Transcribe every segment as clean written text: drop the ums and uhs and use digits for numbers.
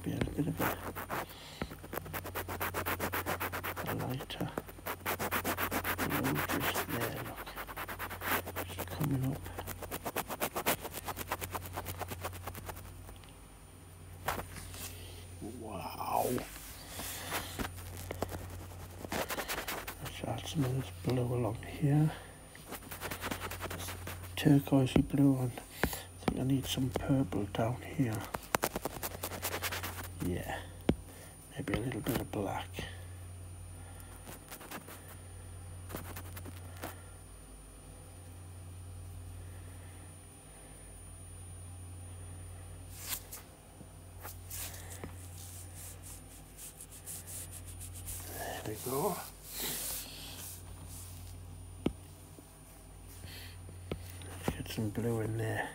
be a bit of a lighter blue just there, look. Just coming up. Wow. Let's add some of this blue along here. This turquoisey blue, and I think I need some purple down here. Yeah, maybe a little bit of black. There we go. Let's get some blue in there.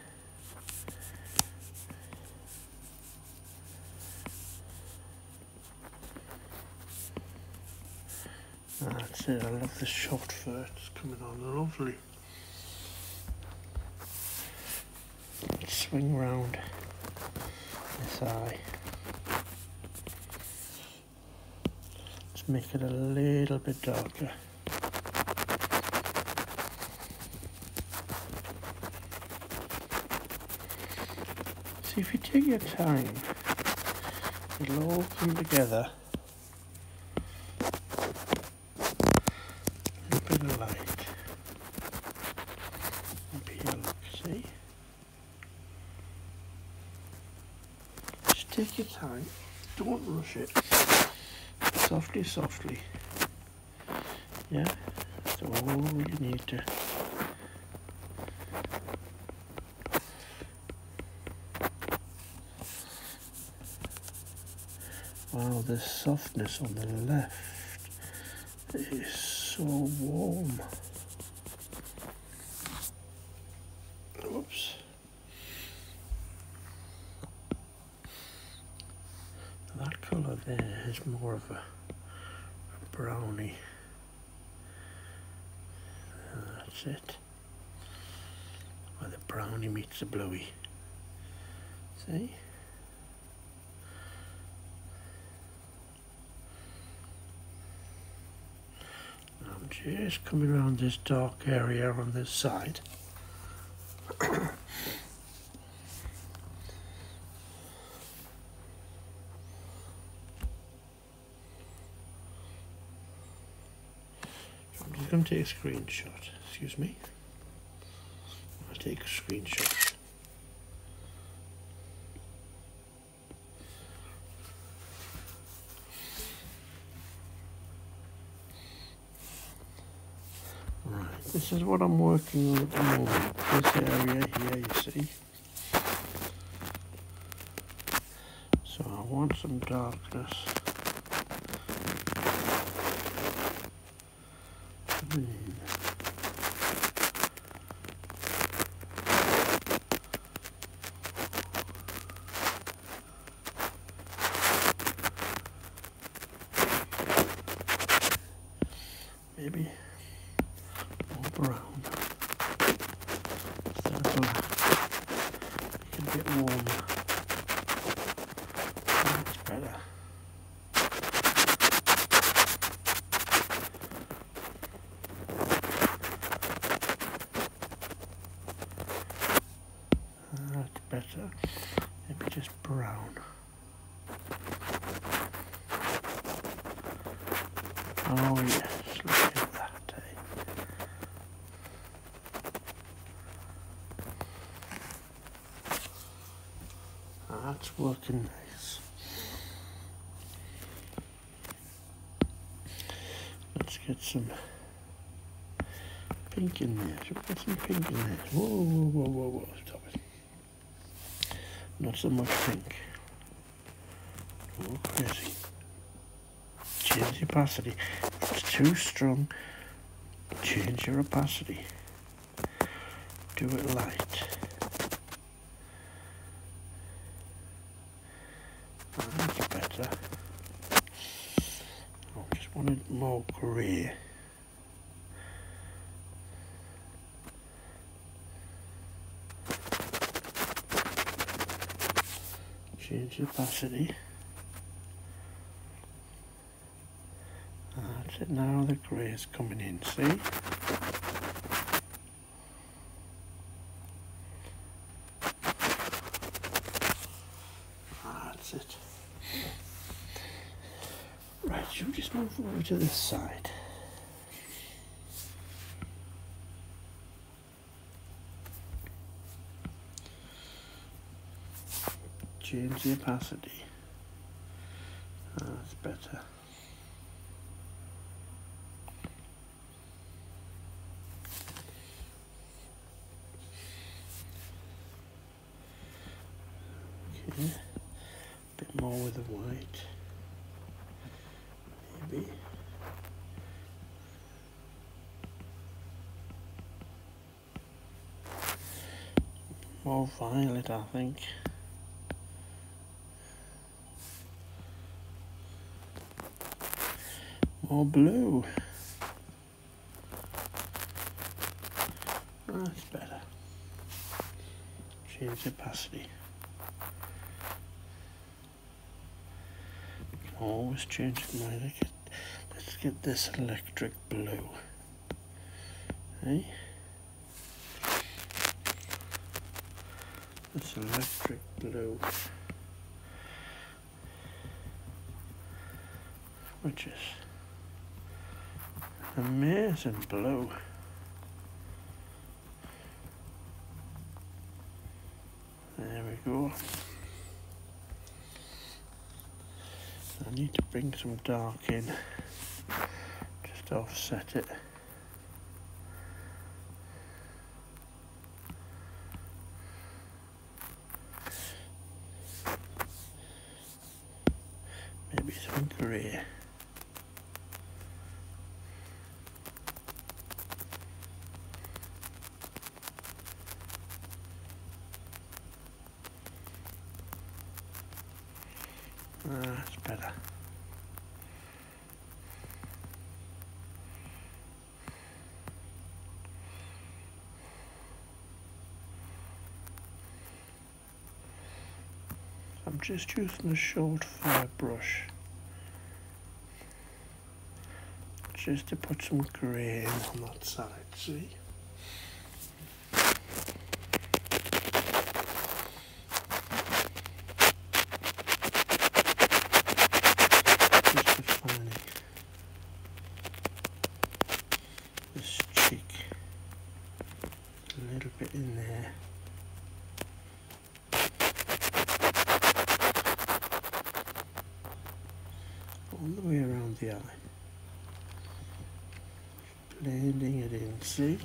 That's it, I love the short fur, it's coming on lovely. Let's swing round this eye. Let's make it a little bit darker. See, if you take your time, it'll all come together. Bit of light up here, look, see? Just take your time, don't rush it. Softly, softly. Yeah, that's all you need to. Wow, the softness on the left is so warm. Oops. That colour there is more of a brownie. That's it. Where the brownie meets the bluey. See? I'm just coming around this dark area on this side. I'm just going to take a screenshot. Excuse me. I'll take a screenshot. Right, this is what I'm working on at the moment. This area here, you see. So I want some darkness. Maybe more brown instead of black. Make it a bit warmer. That's better. That's better. Maybe just brown. Oh yes, look at that, eh? That's working nice. Let's get some pink in there. Should we get some pink in there? Whoa, whoa, whoa, whoa, whoa, stop it. Not so much pink. Oh, crazy. Change the opacity. If it's too strong, change your opacity. Do it light. That's better. I just want it more grey. Change the opacity. So now the grey is coming in, see? That's it. Right, shall we just move over to this side? Change the opacity. That's better. Okay, a bit more with the white, maybe. More violet, I think. More blue. That's better. Change the opacity. Always change it now. Let's get this electric blue. Hey? This electric blue. Which is amazing blue. There we go. I need to bring some dark in, just to offset it. Maybe some grey. That's better. I'm just using a short fire brush just to put some grey in on that side, see? Just refining this cheek, a little bit in there. All the way around the eye. Blending it in, see?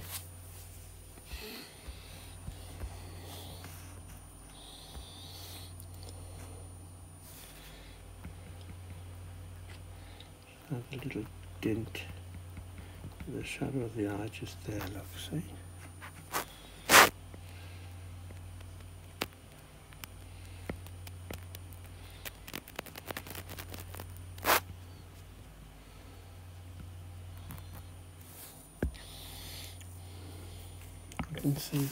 Have a little dent in the shadow of the eye just there, look, see? You can see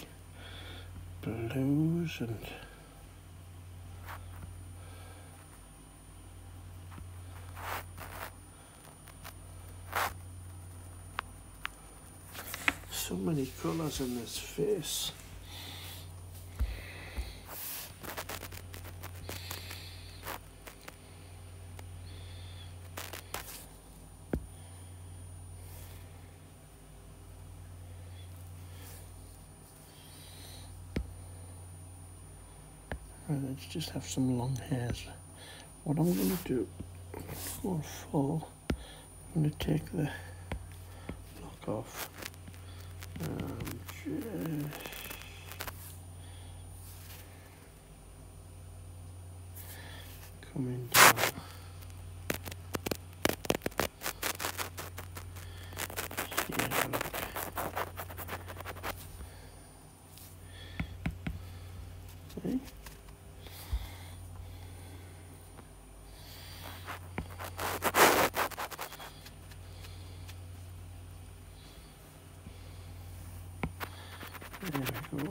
blues and so many colours in this face. Right, let's just have some long hairs. What I'm going to do, for full, I'm going to take the lock off. Just coming down. Yeah, look. See? There we go.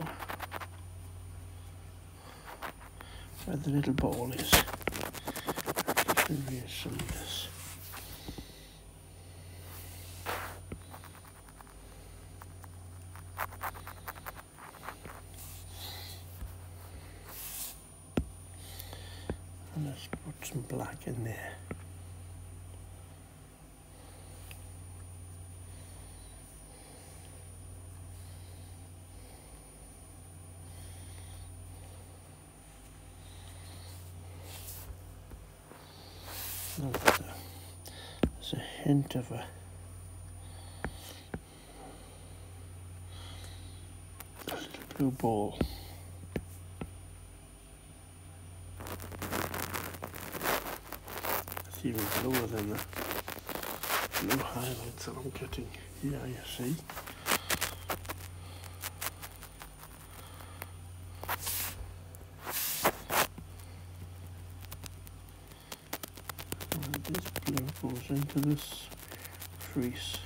Where the little ball is. Just erase some of this. Let's put some black in there. Now there's a hint of a little blue ball. It's even bluer than the blue highlights that I'm getting here, you see. And this blue goes into this crease.